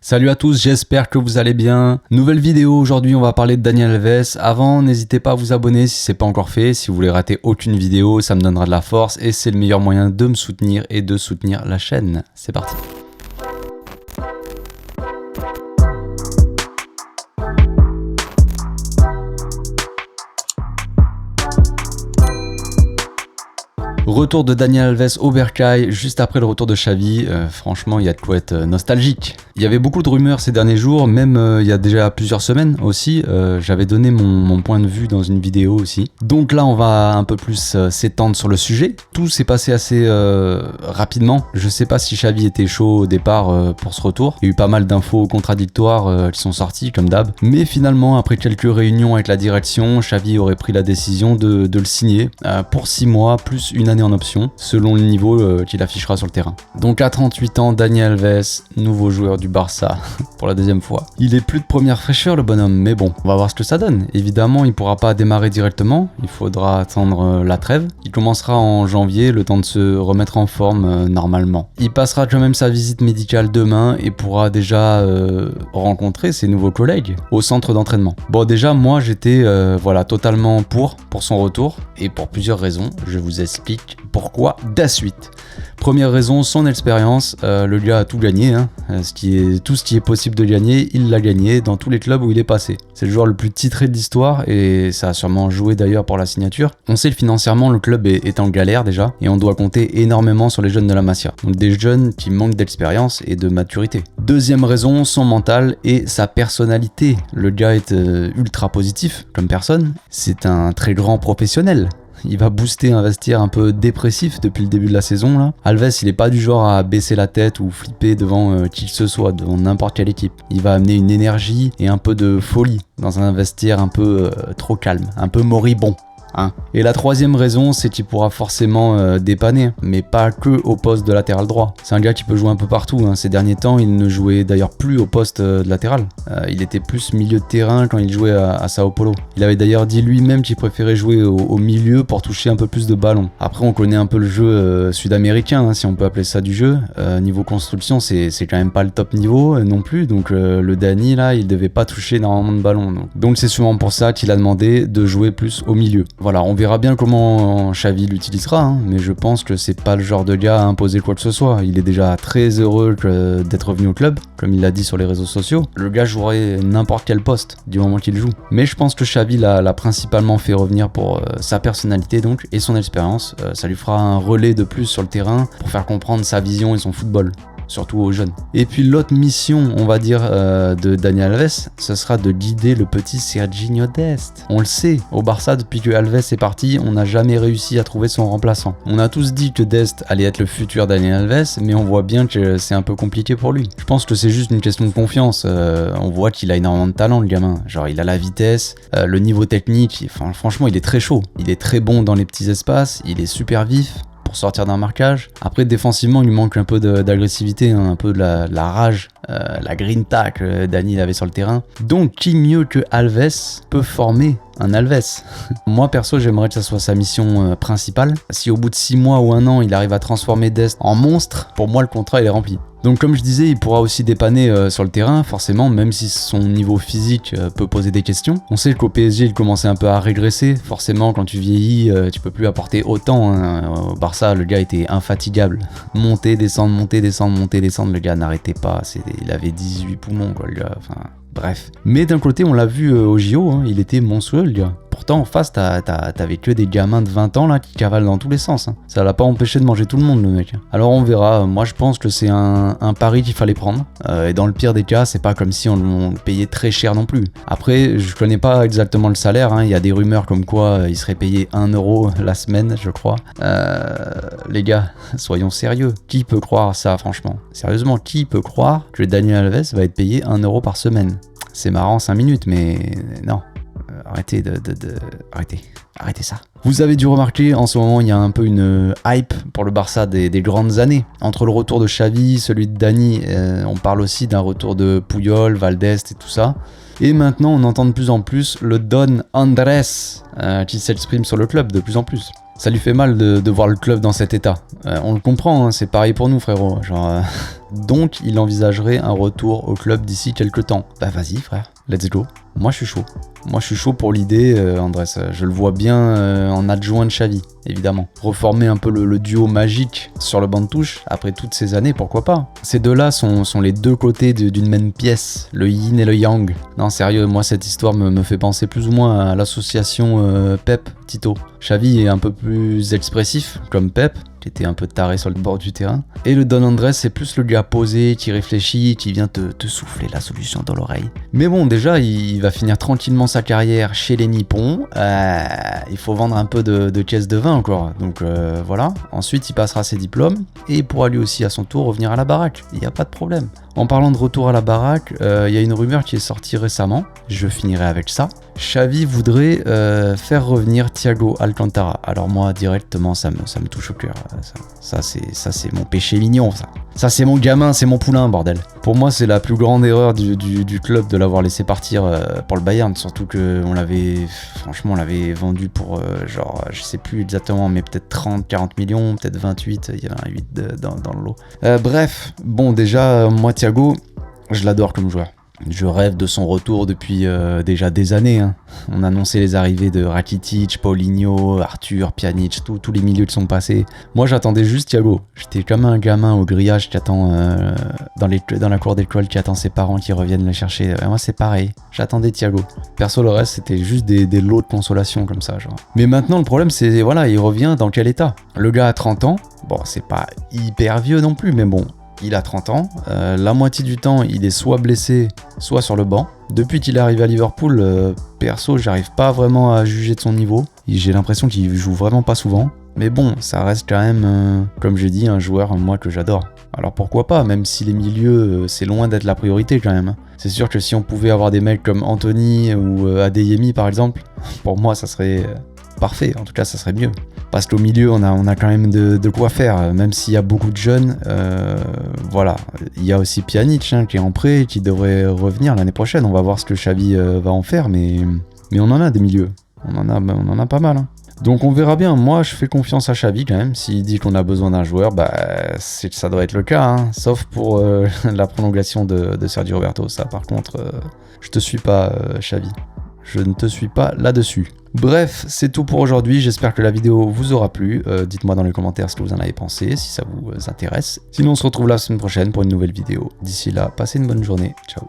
Salut à tous, j'espère que vous allez bien. Nouvelle vidéo, aujourd'hui on va parler de Dani Alves. Avant, n'hésitez pas à vous abonner si c'est pas encore fait. Si vous voulez rater aucune vidéo, ça me donnera de la force et c'est le meilleur moyen de me soutenir et de soutenir la chaîne. C'est parti. Retour de Dani Alves au Bercail, juste après le retour de Xavi, franchement il y a de quoi être nostalgique. Il y avait beaucoup de rumeurs ces derniers jours, même il y a déjà plusieurs semaines aussi, j'avais donné mon point de vue dans une vidéo aussi. Donc là on va un peu plus s'étendre sur le sujet. Tout s'est passé assez rapidement, je sais pas si Xavi était chaud au départ pour ce retour. Il y a eu pas mal d'infos contradictoires qui sont sorties comme d'hab. Mais finalement après quelques réunions avec la direction, Xavi aurait pris la décision de le signer pour 6 mois plus une année en option, selon le niveau qu'il affichera sur le terrain. Donc à 38 ans, Dani Alves, nouveau joueur du Barça, pour la deuxième fois. Il est plus de première fraîcheur le bonhomme, mais bon, on va voir ce que ça donne. Évidemment, il pourra pas démarrer directement, il faudra attendre la trêve. Il commencera en janvier, le temps de se remettre en forme normalement. Il passera quand même sa visite médicale demain et pourra déjà rencontrer ses nouveaux collègues au centre d'entraînement. Bon déjà, moi j'étais totalement pour son retour, et pour plusieurs raisons, je vous explique pourquoi de suite. Première raison, son expérience, le gars a tout gagné, tout ce qui est possible de gagner, il l'a gagné dans tous les clubs où il est passé. C'est le joueur le plus titré de l'histoire et ça a sûrement joué d'ailleurs pour la signature. On sait que financièrement le club est en galère déjà et on doit compter énormément sur les jeunes de la Masia. Donc des jeunes qui manquent d'expérience et de maturité. Deuxième raison, son mental et sa personnalité. Le gars est ultra positif comme personne, c'est un très grand professionnel. Il va booster un vestiaire un peu dépressif depuis le début de la saison là. Alves, il est pas du genre à baisser la tête ou flipper devant qui que ce soit, devant n'importe quelle équipe. Il va amener une énergie et un peu de folie dans un vestiaire un peu trop calme, un peu moribond. Et la troisième raison, c'est qu'il pourra forcément dépanner, mais pas que au poste de latéral droit. C'est un gars qui peut jouer un peu partout. Ces derniers temps, il ne jouait d'ailleurs plus au poste de latéral. Il était plus milieu de terrain quand il jouait à Sao Paulo. Il avait d'ailleurs dit lui-même qu'il préférait jouer au milieu pour toucher un peu plus de ballons. Après, on connaît un peu le jeu sud-américain, si on peut appeler ça du jeu. Niveau construction, c'est quand même pas le top niveau non plus. Donc le Dani, là, il devait pas toucher énormément de ballons. Donc c'est sûrement pour ça qu'il a demandé de jouer plus au milieu. Voilà, on verra bien comment Xavi l'utilisera, mais je pense que c'est pas le genre de gars à imposer quoi que ce soit. Il est déjà très heureux d'être revenu au club, comme il l'a dit sur les réseaux sociaux. Le gars jouerait n'importe quel poste du moment qu'il joue. Mais je pense que Xavi l'a principalement fait revenir pour sa personnalité donc et son expérience. Ça lui fera un relais de plus sur le terrain pour faire comprendre sa vision et son football. Surtout aux jeunes. Et puis l'autre mission, on va dire, de Dani Alves, ce sera de guider le petit Serginho Dest. On le sait, au Barça, depuis que Alves est parti, on n'a jamais réussi à trouver son remplaçant. On a tous dit que Dest allait être le futur Dani Alves, mais on voit bien que c'est un peu compliqué pour lui. Je pense que c'est juste une question de confiance. On voit qu'il a énormément de talent, le gamin. Genre, il a la vitesse, le niveau technique, franchement, il est très chaud. Il est très bon dans les petits espaces, il est super vif pour sortir d'un marquage. Après, défensivement, il lui manque un peu d'agressivité, un peu de la rage, la grinta que Dani avait sur le terrain. Donc, qui mieux que Alves peut former un Alves? Moi, perso, j'aimerais que ça soit sa mission principale. Si au bout de 6 mois ou 1 an, il arrive à transformer Dest en monstre, pour moi, le contrat, il est rempli. Donc comme je disais, il pourra aussi dépanner sur le terrain, forcément, même si son niveau physique peut poser des questions. On sait qu'au PSG, il commençait un peu à régresser. Forcément, quand tu vieillis, tu peux plus apporter autant. Au Barça, le gars était infatigable. Monter, descendre, monter, descendre, monter, descendre. Le gars n'arrêtait pas. Il avait 18 poumons, quoi, le gars. Bref. Mais d'un côté, on l'a vu au JO, il était monstrueux, le gars. Pourtant, en face, t'avais que des gamins de 20 ans là qui cavalent dans tous les sens. Ça l'a pas empêché de manger tout le monde, le mec. Alors on verra. Moi, je pense que c'est un pari qu'il fallait prendre. Et dans le pire des cas, c'est pas comme si on le payait très cher non plus. Après, je connais pas exactement le salaire. Il y a des rumeurs comme quoi il serait payé 1 euro la semaine, je crois. Les gars, soyons sérieux. Qui peut croire ça, franchement? Sérieusement, qui peut croire que Dani Alves va être payé 1 euro par semaine? C'est marrant 5 minutes, mais non. Arrêtez arrêtez ça. Vous avez dû remarquer, en ce moment, il y a un peu une hype pour le Barça des grandes années. Entre le retour de Xavi, celui de Dani, on parle aussi d'un retour de Puyol, Valdés et tout ça. Et maintenant, on entend de plus en plus le Don Andrés qui s'exprime sur le club de plus en plus. Ça lui fait mal de voir le club dans cet état. On le comprend, hein, c'est pareil pour nous frérot. Genre, donc il envisagerait un retour au club d'ici quelques temps. Bah vas-y frère, let's go. Moi je suis chaud. Moi je suis chaud pour l'idée, Andrés. Je le vois bien en adjoint de Xavi, évidemment. Reformer un peu le duo magique sur le banc de touche, après toutes ces années, pourquoi pas. Ces deux-là sont les deux côtés d'une même pièce, le yin et le yang. Non sérieux, moi cette histoire me fait penser plus ou moins à l'association Pep-Tito. Xavi est un peu plus expressif, comme Pep, qui était un peu taré sur le bord du terrain. Et le Don Andrés, c'est plus le gars posé, qui réfléchit, qui vient te souffler la solution dans l'oreille. Mais bon, déjà, il va finir tranquillement sa carrière chez les Nippons. Il faut vendre un peu de caisse de vin encore. Donc voilà. Ensuite, il passera ses diplômes et il pourra lui aussi à son tour revenir à la baraque. Il n'y a pas de problème. En parlant de retour à la baraque, il y a une rumeur qui est sortie récemment. Je finirai avec ça. Xavi voudrait faire revenir Thiago Alcantara. Alors moi, directement, ça me touche au cœur. Ça c'est mon péché mignon, ça. Ça, c'est mon gamin, c'est mon poulain, bordel. Pour moi, c'est la plus grande erreur du club de l'avoir laissé partir pour le Bayern. Surtout qu'on l'avait, franchement, on l'avait vendu pour, genre, je sais plus exactement, mais peut-être 30, 40 millions, peut-être 28. Il y avait un 8 dans le lot. Bref, bon, déjà, moi, Thiago, je l'adore comme joueur. Je rêve de son retour depuis déjà des années. Hein. On annonçait les arrivées de Rakitic, Paulinho, Arthur, Pjanic, tous les milieux de son passé. Moi, j'attendais juste Thiago. J'étais comme un gamin au grillage qui attend dans la cour d'école, qui attend ses parents qui reviennent le chercher. Moi, c'est pareil. J'attendais Thiago. Perso, le reste, c'était juste des lots de consolation comme ça, genre. Mais maintenant, le problème, c'est, voilà, il revient dans quel état? Le gars a 30 ans. Bon, c'est pas hyper vieux non plus, mais bon. Il a 30 ans, la moitié du temps il est soit blessé, soit sur le banc. Depuis qu'il est arrivé à Liverpool, perso j'arrive pas vraiment à juger de son niveau. J'ai l'impression qu'il joue vraiment pas souvent. Mais bon, ça reste quand même, comme j'ai dit, un joueur moi que j'adore. Alors pourquoi pas, même si les milieux c'est loin d'être la priorité quand même. C'est sûr que si on pouvait avoir des mecs comme Anthony ou Adeyemi par exemple, pour moi ça serait parfait, en tout cas ça serait mieux. Parce qu'au milieu on a quand même de quoi faire, même s'il y a beaucoup de jeunes, voilà. Il y a aussi Pjanic qui est en prêt, qui devrait revenir l'année prochaine, on va voir ce que Xavi va en faire, mais on en a des milieux, on en a pas mal. Hein. Donc on verra bien, moi je fais confiance à Xavi quand même, s'il dit qu'on a besoin d'un joueur, bah ça doit être le cas, hein. Sauf pour la prolongation de Sergio Roberto, ça par contre, je te suis pas Xavi. Je ne te suis pas là-dessus. Bref, c'est tout pour aujourd'hui. J'espère que la vidéo vous aura plu. Dites-moi dans les commentaires ce que vous en avez pensé, si ça vous intéresse. Sinon, on se retrouve la semaine prochaine pour une nouvelle vidéo. D'ici là, passez une bonne journée. Ciao.